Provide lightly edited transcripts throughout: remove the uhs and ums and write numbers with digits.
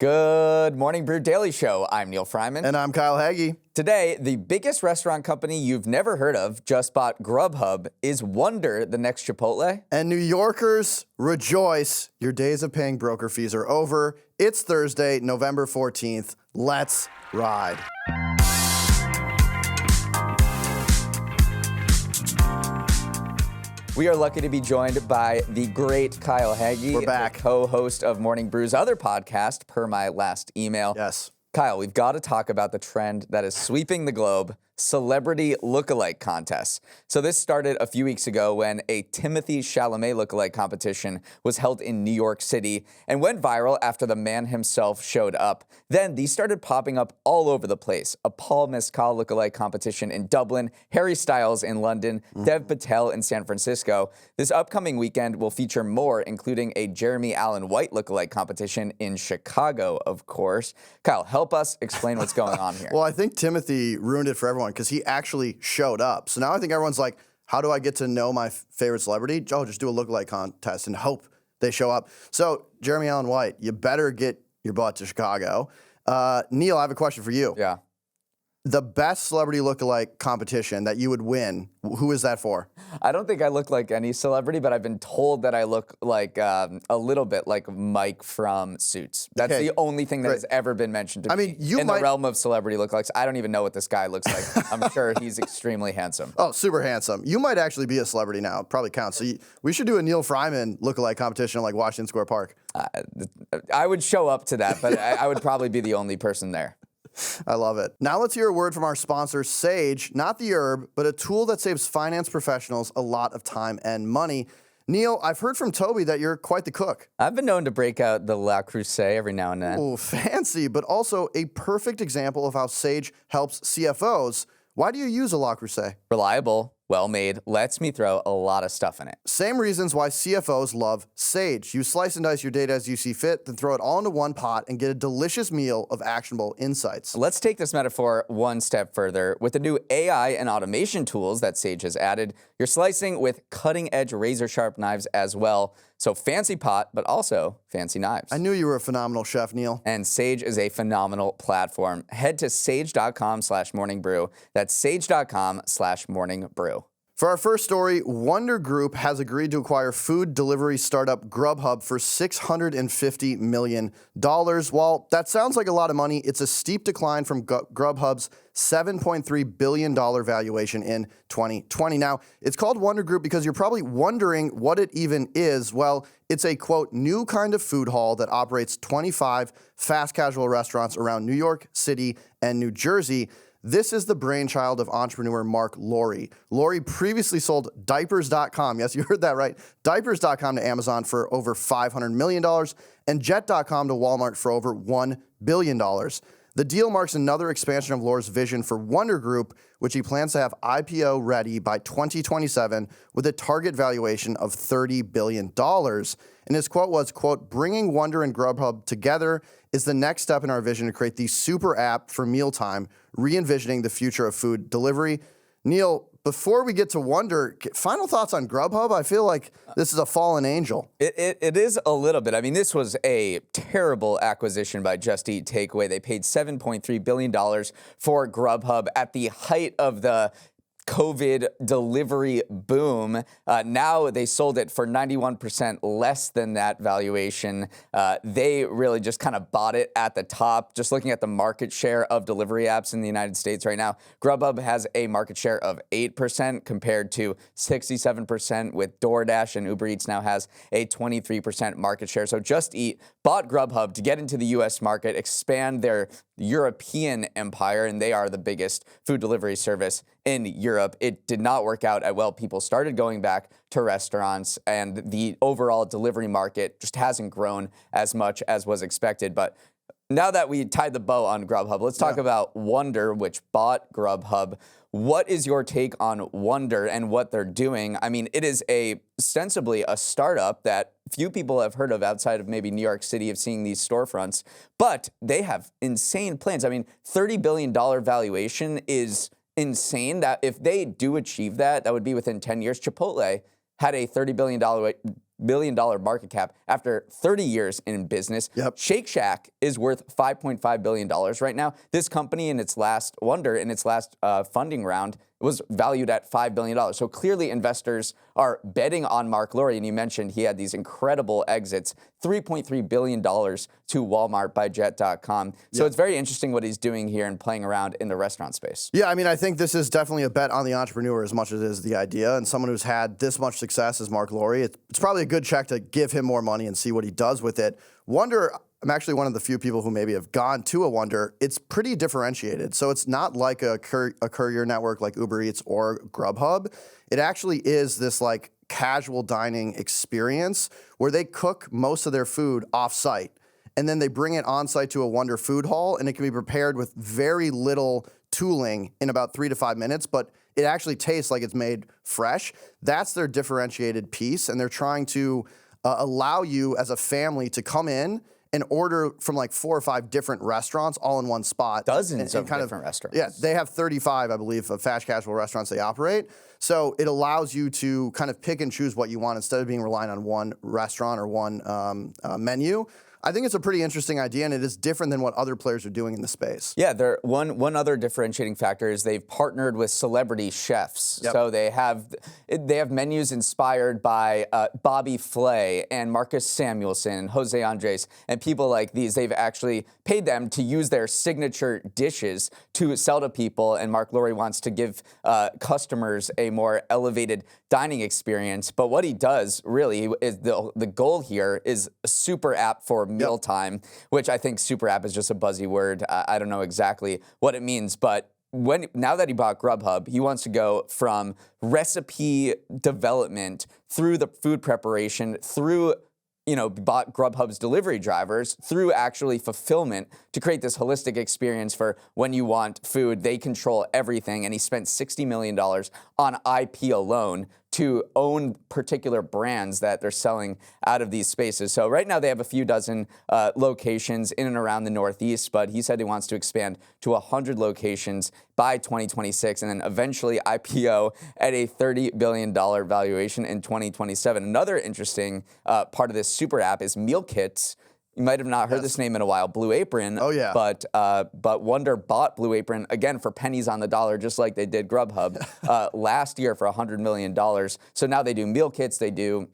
Good morning, Brew Daily Show. I'm Neal Freyman. And I'm Kyle Hagee. Today, the biggest restaurant company you've never heard of just bought Grubhub. Is Wonder the next Chipotle? And New Yorkers, rejoice. Your days of paying broker fees are over. It's Thursday, November 14th. Let's ride. We are lucky to be joined by the great Kyle Hagee. We're back. The co-host of Morning Brew's other podcast, per my last email. Yes. Kyle, we've got to talk about the trend that is sweeping the globe, celebrity lookalike contests. So this started a few weeks ago when a Timothée Chalamet lookalike competition was held in New York City and went viral after the man himself showed up. Then these started popping up all over the place. A Paul Mescal lookalike competition in Dublin, Harry Styles in London, Dev Patel in San Francisco. This upcoming weekend will feature more, including a Jeremy Allen White lookalike competition in Chicago, of course. Kyle, help us explain what's going on here. Well, I think Timothy ruined it for everyone because he actually showed up. So now I think everyone's like, how do I get to know my favorite celebrity? Oh, just do a lookalike contest and hope they show up. So Jeremy Allen White, you better get your butt to Chicago. Neal, I have a question for you. Yeah. The best celebrity lookalike competition that you would win, who is that for? I don't think I look like any celebrity, but I've been told that I look like a little bit like Mike from Suits. That's Okay. the only thing that has ever been mentioned to me in the realm of celebrity lookalikes. I don't even know what this guy looks like. I'm sure he's extremely handsome. Oh, super handsome. You might actually be a celebrity now. Probably counts. So we should do a Neal Freyman lookalike competition like Washington Square Park. I would show up to that, but I would probably be the only person there. I love it. Now let's hear a word from our sponsor, Sage, not the herb, but a tool that saves finance professionals a lot of time and money. Neal, I've heard from Toby that you're quite the cook. I've been known to break out the La Crusade every now and then. Oh, fancy, but also a perfect example of how Sage helps CFOs. Why do you use a La Crusade? Reliable, well-made, lets me throw a lot of stuff in it. Same reasons why CFOs love Sage. You slice and dice your data as you see fit, then throw it all into one pot and get a delicious meal of actionable insights. Let's take this metaphor one step further. With the new AI and automation tools that Sage has added, you're slicing with cutting-edge razor-sharp knives as well. So fancy pot, but also fancy knives. I knew you were a phenomenal chef, Neal. And Sage is a phenomenal platform. Head to sage.com/morningbrew. That's sage.com/morningbrew. For our first story, Wonder Group has agreed to acquire food delivery startup Grubhub for $650 million. While that sounds like a lot of money, it's a steep decline from Grubhub's $7.3 billion valuation in 2020. Now, it's called Wonder Group because you're probably wondering what it even is. Well, it's a, quote, new kind of food hall that operates 25 fast casual restaurants around New York City and New Jersey. This is the brainchild of entrepreneur Mark Lorre. Lorre previously sold Diapers.com, yes, you heard that right, Diapers.com to Amazon for over $500 million and Jet.com to Walmart for over $1 billion. The deal marks another expansion of Lorre's vision for Wonder Group, which he plans to have IPO ready by 2027 with a target valuation of $30 billion. And his quote was, quote, bringing Wonder and Grubhub together is the next step in our vision to create the super app for mealtime, re-envisioning the future of food delivery. Neal, before we get to Wonder, final thoughts on Grubhub? I feel like this is a fallen angel. It is a little bit. I mean, this was a terrible acquisition by Just Eat Takeaway. They paid $7.3 billion for Grubhub at the height of the COVID delivery boom. Now they sold it for 91% less than that valuation. They really just kind of bought it at the top. Just looking at the market share of delivery apps in the United States right now, Grubhub has a market share of 8% compared to 67% with DoorDash, and Uber Eats now has a 23% market share. So Just Eat bought Grubhub to get into the U.S. market, expand their European empire, and they are the biggest food delivery service in Europe. It did not work out well. People started going back to restaurants, and the overall delivery market just hasn't grown as much as was expected. But now that we tied the bow on Grubhub, let's talk about Wonder, which bought Grubhub. What is your take on Wonder and what they're doing? I mean, it is ostensibly a startup that few people have heard of outside of maybe New York City of seeing these storefronts, but they have insane plans. I mean, $30 billion valuation is insane. That if they do achieve that, that would be within 10 years. Chipotle had a $30 billion billion market cap after 30 years in business. Yep. Shake Shack is worth $5.5 billion right now. This company in its last funding round was valued at $5 billion. So clearly investors are betting on Mark Lowry. And you mentioned he had these incredible exits, $3.3 billion to Walmart by Jet.com. So it's very interesting what he's doing here and playing around in the restaurant space. Yeah, I mean, I think this is definitely a bet on the entrepreneur as much as it is the idea. And someone who's had this much success as Mark Lowry, it's probably a good check to give him more money and see what he does with it. Wonder, I'm actually one of the few people who maybe have gone to a Wonder. It's pretty differentiated. So it's not like a courier network like Uber Eats or Grubhub. It actually is this like casual dining experience where they cook most of their food off-site. And then they bring it on-site to a Wonder food hall, and it can be prepared with very little tooling in about 3 to 5 minutes, but it actually tastes like it's made fresh. That's their differentiated piece, and they're trying to allow you as a family to come in and order from like 4 or 5 different restaurants all in one spot. Dozens of different restaurants. Yeah, they have 35, I believe, of fast casual restaurants they operate. So it allows you to kind of pick and choose what you want instead of being reliant on one restaurant or one menu. I think it's a pretty interesting idea, and it is different than what other players are doing in the space. Yeah, one other differentiating factor is they've partnered with celebrity chefs. Yep. So they have menus inspired by Bobby Flay and Marcus Samuelsson and Jose Andres and people like these. They've actually paid them to use their signature dishes to sell to people, and Mark Lowry wants to give customers a more elevated dining experience. But what he does really is the goal here is a super app for mealtime, which I think super app is just a buzzy word. I don't know exactly what it means, but now that he bought Grubhub, he wants to go from recipe development through the food preparation, through bought Grubhub's delivery drivers, through actually fulfillment to create this holistic experience for when you want food. They control everything, and he spent $60 million on IP alone to own particular brands that they're selling out of these spaces. So right now they have a few dozen locations in and around the Northeast, but he said he wants to expand to 100 locations by 2026 and then eventually IPO at a $30 billion valuation in 2027. Another interesting part of this super app is meal kits. You might have not heard this name in a while, Blue Apron. Oh, yeah. But Wonder bought Blue Apron, again, for pennies on the dollar, just like they did Grubhub, last year for $100 million. So now they do meal kits, they do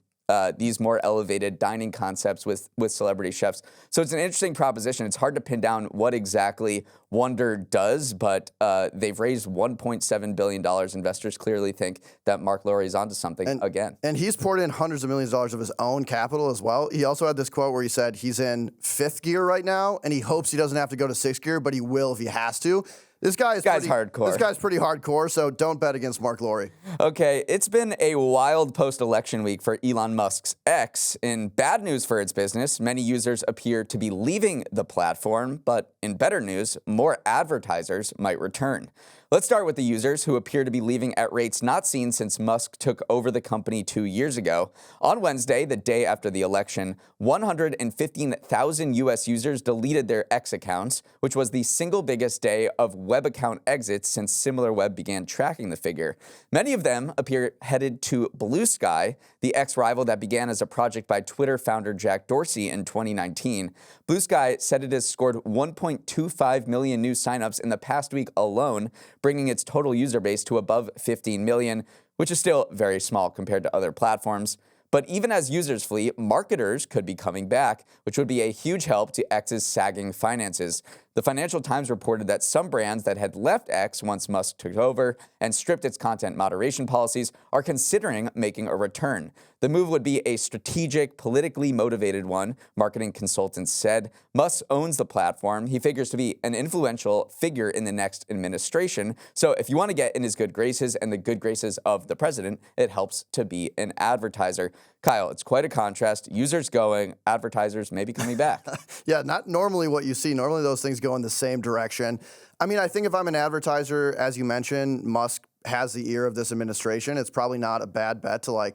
these more elevated dining concepts with celebrity chefs. So it's an interesting proposition. It's hard to pin down what exactly Wonder does, but they've raised $1.7 billion. Investors clearly think that Mark Lowry is onto something again. And he's poured in hundreds of millions of dollars of his own capital as well. He also had this quote where he said he's in 5th gear right now, and he hopes he doesn't have to go to 6th gear, but he will if he has to. This guy's hardcore. This guy's pretty hardcore, so don't bet against Mark Lowry. Okay, it's been a wild post-election week for Elon Musk's X. In bad news for its business, many users appear to be leaving the platform, but in better news, more advertisers might return. Let's start with the users who appear to be leaving at rates not seen since Musk took over the company 2 years ago. On Wednesday, the day after the election, 115,000 U.S. users deleted their X accounts, which was the single biggest day of web account exits since SimilarWeb began tracking the figure. Many of them appear headed to Blue Sky, the X rival that began as a project by Twitter founder Jack Dorsey in 2019. Blue Sky said it has scored 1.25 million new signups in the past week alone, bringing its total user base to above 15 million, which is still very small compared to other platforms. But even as users flee, marketers could be coming back, which would be a huge help to X's sagging finances. The Financial Times reported that some brands that had left X once Musk took over and stripped its content moderation policies are considering making a return. The move would be a strategic, politically motivated one, marketing consultants said. Musk owns the platform. He figures to be an influential figure in the next administration. So if you want to get in his good graces and the good graces of the president, it helps to be an advertiser. Kyle, it's quite a contrast. Users going, advertisers maybe coming back. Yeah, not normally what you see. Normally those things go in the same direction. I mean, I think if I'm an advertiser, as you mentioned, Musk has the ear of this administration. It's probably not a bad bet to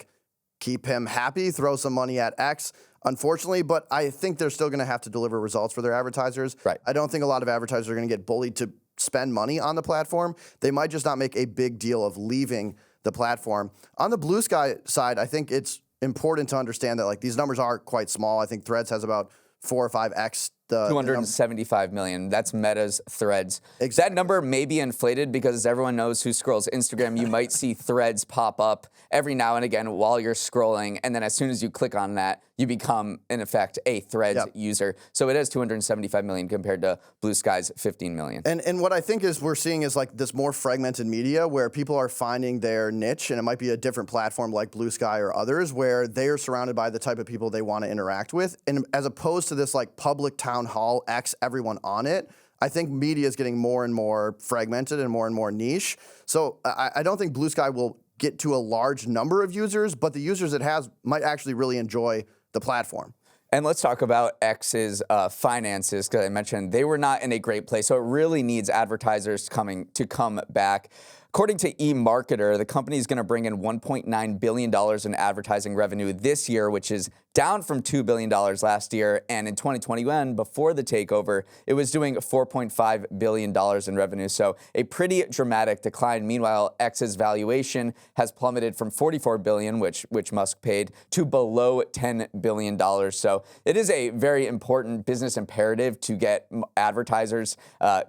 keep him happy, throw some money at X, unfortunately, but I think they're still going to have to deliver results for their advertisers. Right. I don't think a lot of advertisers are going to get bullied to spend money on the platform. They might just not make a big deal of leaving the platform. On the Blue Sky side, I think it's important to understand that like these numbers are quite small. I think Threads has about 4 or 5x the 275 million. That's Meta's Threads. Exactly. That number may be inflated because everyone knows who scrolls Instagram. You might see Threads pop up every now and again while you're scrolling, and then as soon as you click on that, you become, in effect, a Threads user. So it is 275 million compared to Blue Sky's 15 million. And what I think is we're seeing is like this more fragmented media where people are finding their niche, and it might be a different platform like Blue Sky or others where they are surrounded by the type of people they want to interact with. And as opposed to this like public town hall, X everyone on it, I think media is getting more and more fragmented and more niche. So I don't think Blue Sky will get to a large number of users, but the users it has might actually really enjoy the platform. And let's talk about X's finances, because I mentioned they were not in a great place. So it really needs advertisers to come back. According to eMarketer, the company is going to bring in $1.9 billion in advertising revenue this year, which is down from $2 billion last year. And in 2021, before the takeover, it was doing $4.5 billion in revenue. So a pretty dramatic decline. Meanwhile, X's valuation has plummeted from $44 billion, which Musk paid, to below $10 billion. So it is a very important business imperative to get advertisers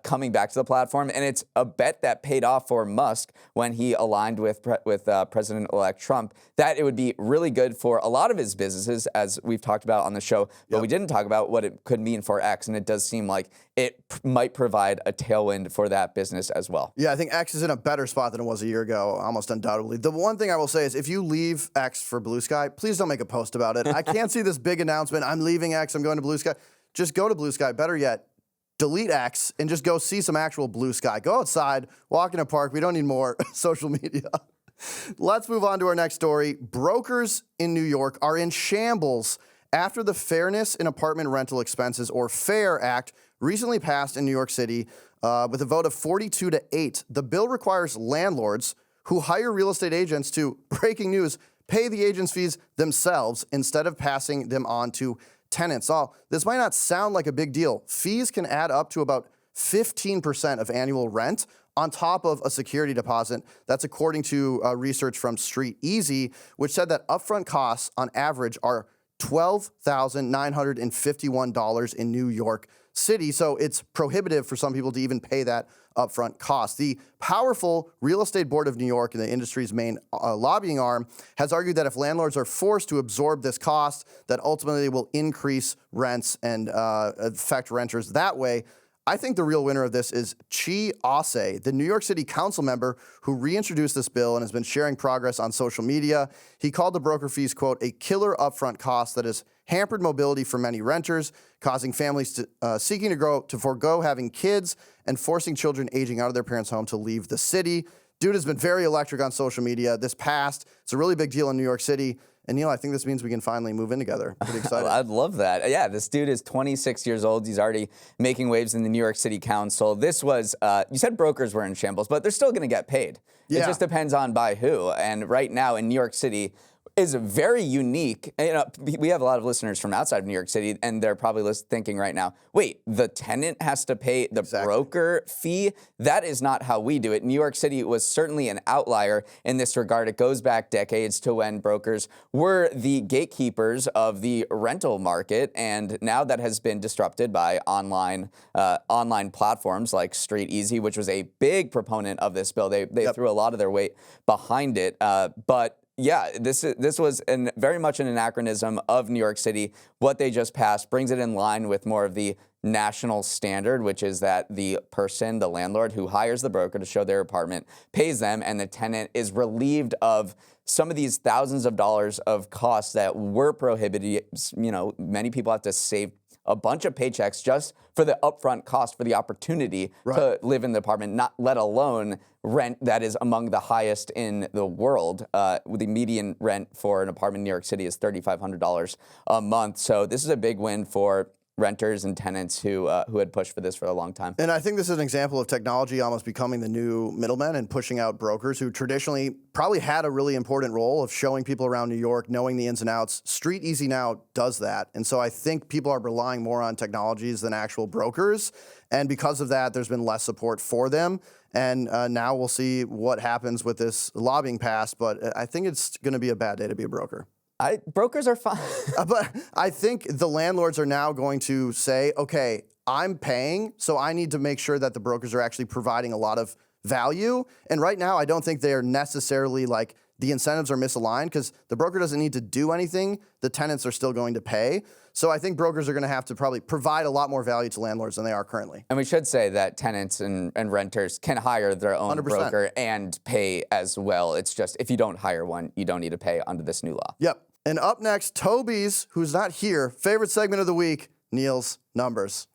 coming back to the platform. And it's a bet that paid off for Musk when he aligned with President-elect Trump, that it would be really good for a lot of his businesses, as we've talked about on the show, but we didn't talk about what it could mean for X, and it does seem like it might provide a tailwind for that business as well. Yeah, I think X is in a better spot than it was a year ago, almost undoubtedly. The one thing I will say is if you leave X for Blue Sky, please don't make a post about it. I can't see this big announcement, I'm leaving X, I'm going to Blue Sky. Just go to Blue Sky. Better yet, delete X and just go see some actual blue sky. Go outside, walk in a park. We don't need more social media. Let's move on to our next story. Brokers in New York are in shambles after the Fairness in Apartment Rental Expenses, or FAIR Act, recently passed in New York City with a vote of 42-8. The bill requires landlords who hire real estate agents to, breaking news, pay the agents' fees themselves instead of passing them on to tenants. This might not sound like a big deal. Fees can add up to about 15% of annual rent on top of a security deposit. That's according to research from Street Easy, which said that upfront costs on average are $12,951 in New York City. So it's prohibitive for some people to even pay that upfront cost. The powerful Real Estate Board of New York, and the industry's main lobbying arm, has argued that if landlords are forced to absorb this cost, that ultimately will increase rents and affect renters that way. I think the real winner of this is Chi Ase, the New York City council member who reintroduced this bill and has been sharing progress on social media. He called the broker fees, quote, a killer upfront cost that has hampered mobility for many renters, causing families to, seeking to forego having kids and forcing children aging out of their parents' home to leave the city. Dude has been very electric on social media. This passed. It's a really big deal in New York City. And Neal, I think this means we can finally move in together. Pretty excited. I'd love that. Yeah, this dude is 26 years old. He's already making waves in the New York City Council. This was, you said brokers were in shambles, but they're still going to get paid. Yeah. It just depends on by who. And right now in New York City, is very unique. You know, we have a lot of listeners from outside of New York City, and they're probably thinking right now, wait, the tenant has to pay the broker fee? That is not how we do it. New York City was certainly an outlier in this regard. It goes back decades to when brokers were the gatekeepers of the rental market, and now that has been disrupted by online platforms like Street Easy, which was a big proponent of this bill. They threw a lot of their weight behind it, but yeah, this was very much an anachronism of New York City. What they just passed brings it in line with more of the national standard, which is that the person, the landlord who hires the broker to show their apartment, pays them, and the tenant is relieved of some of these thousands of dollars of costs that were prohibited. You know, many people have to save a bunch of paychecks just for the upfront cost for the opportunity to live in the apartment, not let alone rent that is among the highest in the world. The median rent for an apartment in New York City is $3,500 a month. So this is a big win for renters and tenants who had pushed for this for a long time. And I think this is an example of technology almost becoming the new middleman and pushing out brokers who traditionally probably had a really important role of showing people around New York, knowing the ins and outs. Street Easy now does that. And so I think people are relying more on technologies than actual brokers. And because of that, there's been less support for them. And now we'll see what happens with this lobbying pass. But I think it's going to be a bad day to be a broker. Brokers are fine. But I think the landlords are now going to say, okay, I'm paying, so I need to make sure that the brokers are actually providing a lot of value. And right now, I don't think they are necessarily like the incentives are misaligned because the broker doesn't need to do anything. The tenants are still going to pay. So I think brokers are going to have to probably provide a lot more value to landlords than they are currently. And we should say that tenants and renters can hire their own 100%. broker and pay as well. It's just if you don't hire one, you don't need to pay under this new law. Yep. And up next, Toby's, who's not here, favorite segment of the week, Neal's Numbers.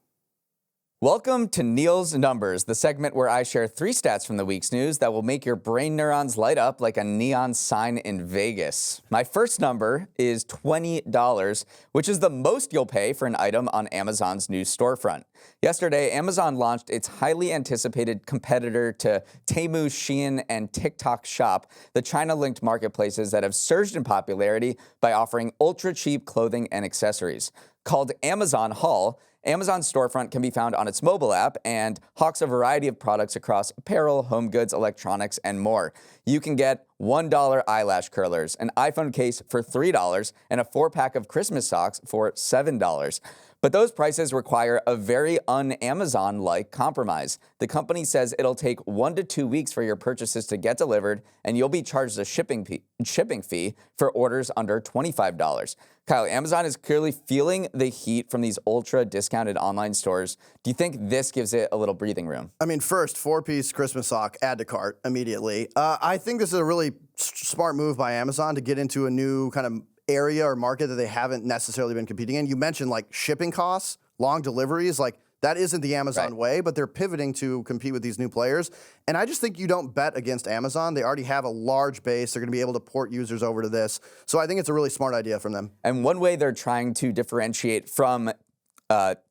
Welcome to Neal's Numbers, the segment where I share 3 stats from the week's news that will make your brain neurons light up like a neon sign in Vegas. My first number is $20, which is the most you'll pay for an item on Amazon's new storefront. Yesterday, Amazon launched its highly anticipated competitor to Temu, Shein, and TikTok Shop, the China-linked marketplaces that have surged in popularity by offering ultra-cheap clothing and accessories. Called Amazon Haul, Amazon's storefront can be found on its mobile app and hawks a variety of products across apparel, home goods, electronics, and more. You can get $1 eyelash curlers, an iPhone case for $3, and a 4-pack of Christmas socks for $7. But those prices require a very un-Amazon-like compromise. The company says it'll take 1 to 2 weeks for your purchases to get delivered, and you'll be charged a shipping fee for orders under $25. Kyle, Amazon is clearly feeling the heat from these ultra-discounted online stores. Do you think this gives it a little breathing room? I mean, first, 4-piece Christmas sock, add to cart immediately. I think this is a really smart move by Amazon to get into a new kind of area or market that they haven't necessarily been competing in. You mentioned like shipping costs, long deliveries, like that isn't the Amazon way, but they're pivoting to compete with these new players. And I just think you don't bet against Amazon. They already have a large base. They're going to be able to port users over to this. So I think it's a really smart idea from them. And one way they're trying to differentiate from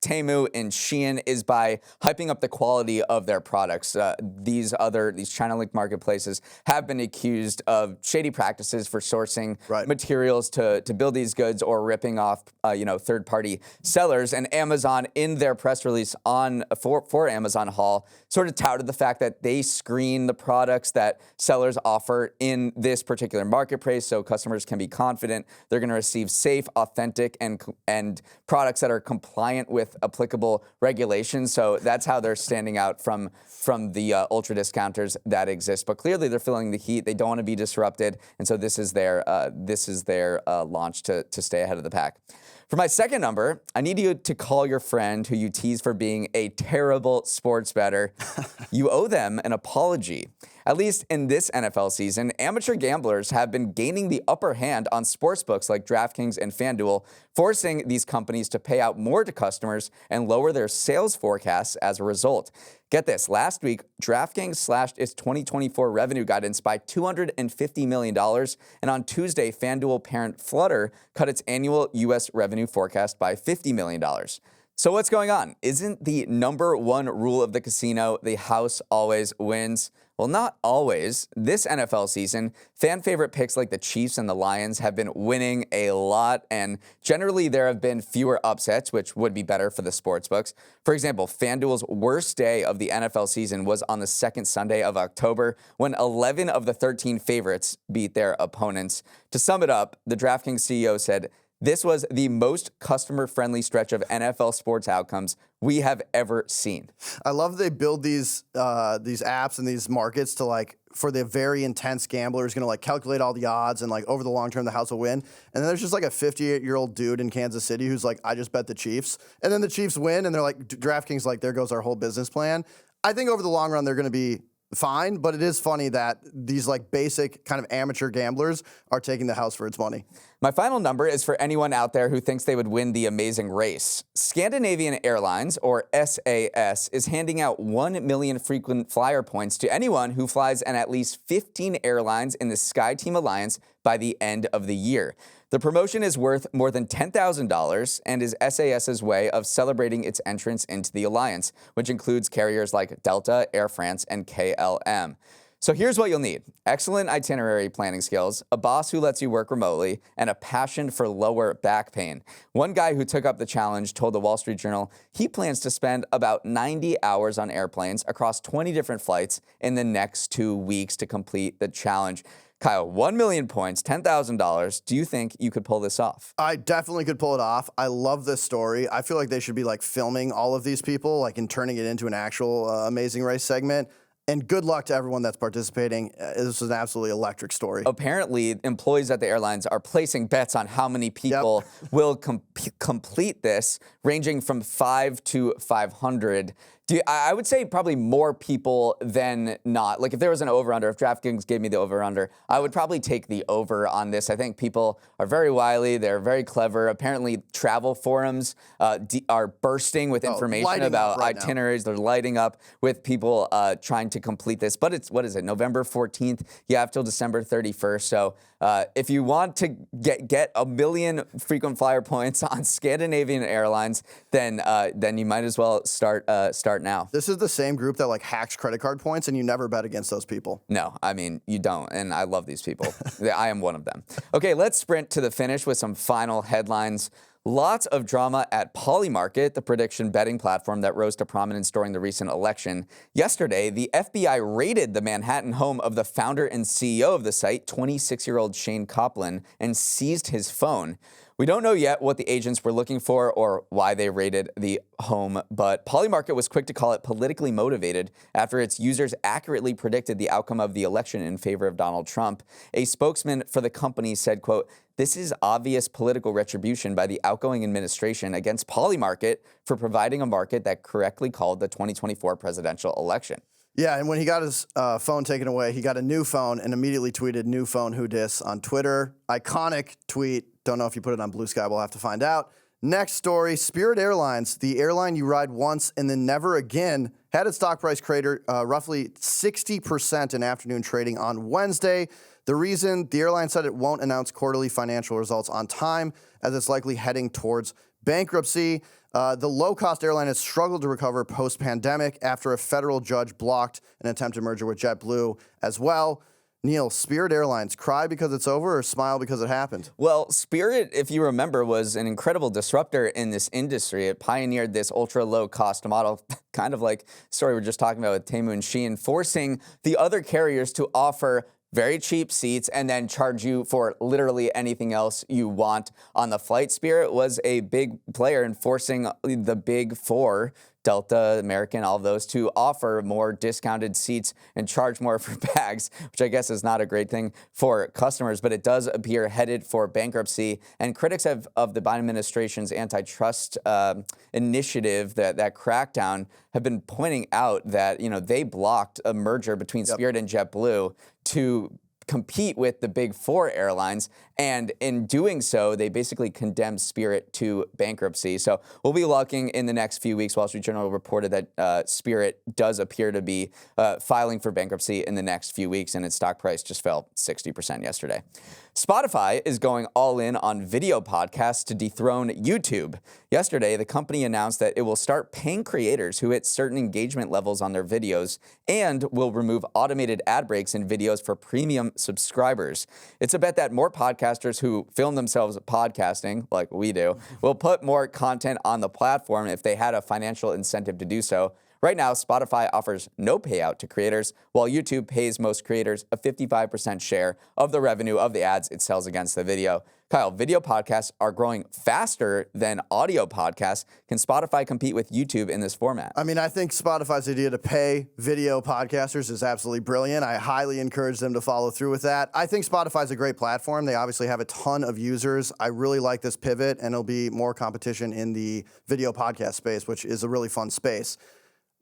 Temu and Shein is by hyping up the quality of their products. These China-linked marketplaces have been accused of shady practices for sourcing materials to build these goods or ripping off, third-party sellers. And Amazon, in their press release for Amazon Haul, sort of touted the fact that they screen the products that sellers offer in this particular marketplace, so customers can be confident they're going to receive safe, authentic, and products that are compliant with applicable regulations. So that's how they're standing out from the ultra discounters that exist. But clearly they're feeling the heat. They don't want to be disrupted, and so this is their launch to stay ahead of the pack. For my second number, I need you to call your friend who you tease for being a terrible sports bettor. You owe them an apology. At least in this NFL season, amateur gamblers have been gaining the upper hand on sportsbooks like DraftKings and FanDuel, forcing these companies to pay out more to customers and lower their sales forecasts as a result. Get this, last week, DraftKings slashed its 2024 revenue guidance by $250 million, and on Tuesday, FanDuel parent Flutter cut its annual U.S. revenue forecast by $50 million. So what's going on? Isn't the number one rule of the casino, the house always wins? Well, not always. This NFL season, fan favorite picks like the Chiefs and the Lions have been winning a lot, and generally there have been fewer upsets, which would be better for the sportsbooks. For example, FanDuel's worst day of the NFL season was on the second Sunday of October, when 11 of the 13 favorites beat their opponents. To sum it up, the DraftKings CEO said, "This was the most customer-friendly stretch of NFL sports outcomes we have ever seen." I love they build these apps and these markets to for the very intense gambler who's going to calculate all the odds and over the long term the house will win. And then there's just a 58-year-old dude in Kansas City who's I just bet the Chiefs. And then the Chiefs win and they're DraftKings there goes our whole business plan. I think over the long run they're going to be fine, but it is funny that these basic kind of amateur gamblers are taking the house for its money. My final number is for anyone out there who thinks they would win the Amazing Race. Scandinavian Airlines, or SAS, is handing out 1 million frequent flyer points to anyone who flies in at least 15 airlines in the SkyTeam Alliance by the end of the year. The promotion is worth more than $10,000 and is SAS's way of celebrating its entrance into the alliance, which includes carriers like Delta, Air France, and KLM. So here's what you'll need. Excellent itinerary planning skills, a boss who lets you work remotely, and a passion for lower back pain. One guy who took up the challenge told the Wall Street Journal he plans to spend about 90 hours on airplanes across 20 different flights in the next 2 weeks to complete the challenge. Kyle, 1 million points, $10,000. Do you think you could pull this off? I definitely could pull it off. I love this story. I feel like they should be like filming all of these people, like and turning it into an actual Amazing Race segment. And good luck to everyone that's participating. This is an absolutely electric story. Apparently, employees at the airlines are placing bets on how many people will complete this, ranging from 5 to 500. I would say probably more people than not. Like if there was an over-under, if DraftKings gave me the over-under, I would probably take the over on this. I think people are very wily. They're very clever. Apparently, travel forums are bursting with information about itineraries. They're lighting up with people trying to complete this. But it's, what is it, November 14th? You have till December 31st. So if you want to get 1 million frequent flyer points on Scandinavian Airlines, then you might as well start now. This is the same group that like hacks credit card points, and you never bet against those people. No, I mean, you don't, and I love these people. I am one of them. Okay, let's sprint to the finish with some final headlines. Lots of drama at Polymarket, the prediction betting platform that rose to prominence during the recent election. Yesterday, the FBI raided the Manhattan home of the founder and CEO of the site, 26-year-old Shane Copland, and seized his phone. We don't know yet what the agents were looking for or why they raided the home, but Polymarket was quick to call it politically motivated after its users accurately predicted the outcome of the election in favor of Donald Trump. A spokesman for the company said, quote, "This is obvious political retribution by the outgoing administration against Polymarket for providing a market that correctly called the 2024 presidential election." Yeah, and when he got his phone taken away, he got a new phone and immediately tweeted "new phone who dis" on Twitter. Iconic tweet. Don't know if you put it on Blue Sky. We'll have to find out. Next story, Spirit Airlines, the airline you ride once and then never again, had its stock price crater roughly 60% in afternoon trading on Wednesday. The reason, the airline said it won't announce quarterly financial results on time as it's likely heading towards bankruptcy. The low-cost airline has struggled to recover post-pandemic after a federal judge blocked an attempted merger with JetBlue as well. Neal, Spirit Airlines, cry because it's over or smile because it happened? Well, Spirit, if you remember, was an incredible disruptor in this industry. It pioneered this ultra-low-cost model, kind of like the story we were just talking about with Temu and Shein, forcing the other carriers to offer very cheap seats and then charge you for literally anything else you want on the flight. Spirit was a big player in forcing the big four, Delta, American, all of those, to offer more discounted seats and charge more for bags, which I guess is not a great thing for customers, but it does appear headed for bankruptcy. And critics of the Biden administration's antitrust initiative, that crackdown, have been pointing out that, they blocked a merger between Spirit and JetBlue to compete with the big four airlines, and in doing so, they basically condemned Spirit to bankruptcy. So we'll be looking in the next few weeks. Wall Street Journal reported that Spirit does appear to be filing for bankruptcy in the next few weeks, and its stock price just fell 60% yesterday. Spotify is going all in on video podcasts to dethrone YouTube. Yesterday, the company announced that it will start paying creators who hit certain engagement levels on their videos and will remove automated ad breaks in videos for premium subscribers. It's a bet that more podcasters who film themselves podcasting, like we do, will put more content on the platform if they had a financial incentive to do so. Right now, Spotify offers no payout to creators, while YouTube pays most creators a 55% share of the revenue of the ads it sells against the video. Kyle, video podcasts are growing faster than audio podcasts. Can Spotify compete with YouTube in this format? I mean, I think Spotify's idea to pay video podcasters is absolutely brilliant. I highly encourage them to follow through with that. I think Spotify's a great platform. They obviously have a ton of users. I really like this pivot, and it'll be more competition in the video podcast space, which is a really fun space.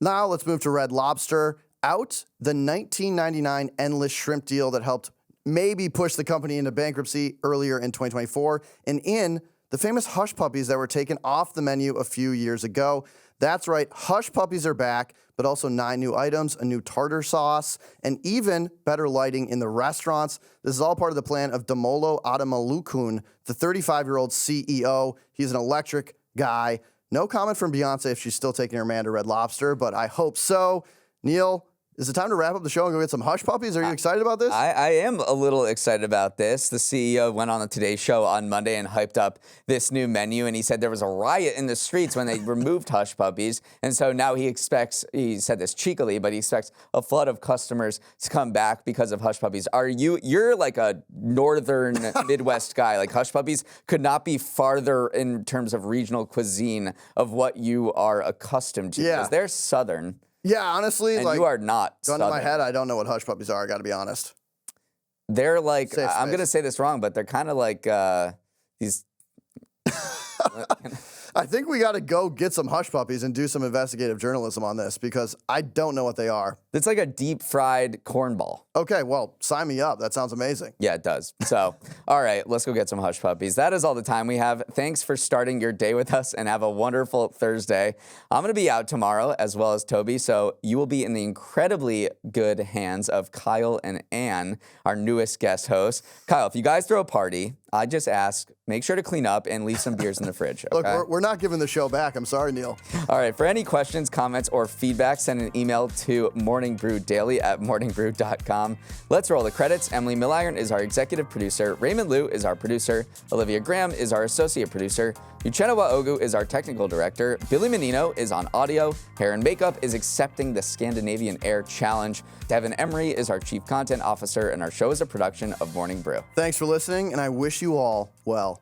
Now let's move to Red Lobster. Out the 1999 endless shrimp deal that helped maybe push the company into bankruptcy earlier in 2024, and in the famous Hush Puppies that were taken off the menu a few years ago. That's right, Hush Puppies are back, but also 9 new items, a new tartar sauce, and even better lighting in the restaurants. This is all part of the plan of Damolo Adamalukun, the 35-year-old CEO. He's an electric guy. No comment from Beyonce if she's still taking her man to Red Lobster, but I hope so. Neal, Is it time to wrap up the show and go get some hush puppies? Are you excited about this? I am a little excited about this. The CEO went on the Today Show on Monday and hyped up this new menu, and he said there was a riot in the streets when they removed hush puppies. And so now he said this cheekily, but he expects a flood of customers to come back because of hush puppies. You're like a northern Midwest guy. Like hush puppies could not be farther in terms of regional cuisine of what you are accustomed to. Yeah. Because they're southern. Yeah, honestly, And like you are not gun southern. to my head, I don't know what hush puppies are. I got to be honest. They're like, Safe I'm space. going to say this wrong, but they're kind of like these. I think we got to go get some hush puppies and do some investigative journalism on this because I don't know what they are. It's like a deep fried cornball. Okay, well, sign me up. That sounds amazing. Yeah, it does. So, all right, let's go get some hush puppies. That is all the time we have. Thanks for starting your day with us and have a wonderful Thursday. I'm going to be out tomorrow as well as Toby, so you will be in the incredibly good hands of Kyle and Ann, our newest guest hosts. Kyle, if you guys throw a party, I just ask, make sure to clean up and leave some beers in the fridge. Okay? Look, we're not giving the show back. I'm sorry, Neal. All right, for any questions, comments, or feedback, send an email to morningbrew.daily@morningbrew.com. Let's roll the credits. Emily Milliron is our executive producer. Raymond Liu is our producer. Olivia Graham is our associate producer. Uchenna Waogu is our technical director. Billy Menino is on audio. Hair and Makeup is accepting the Scandinavian Air Challenge. Devin Emery is our chief content officer, and our show is a production of Morning Brew. Thanks for listening, and I wish you all well.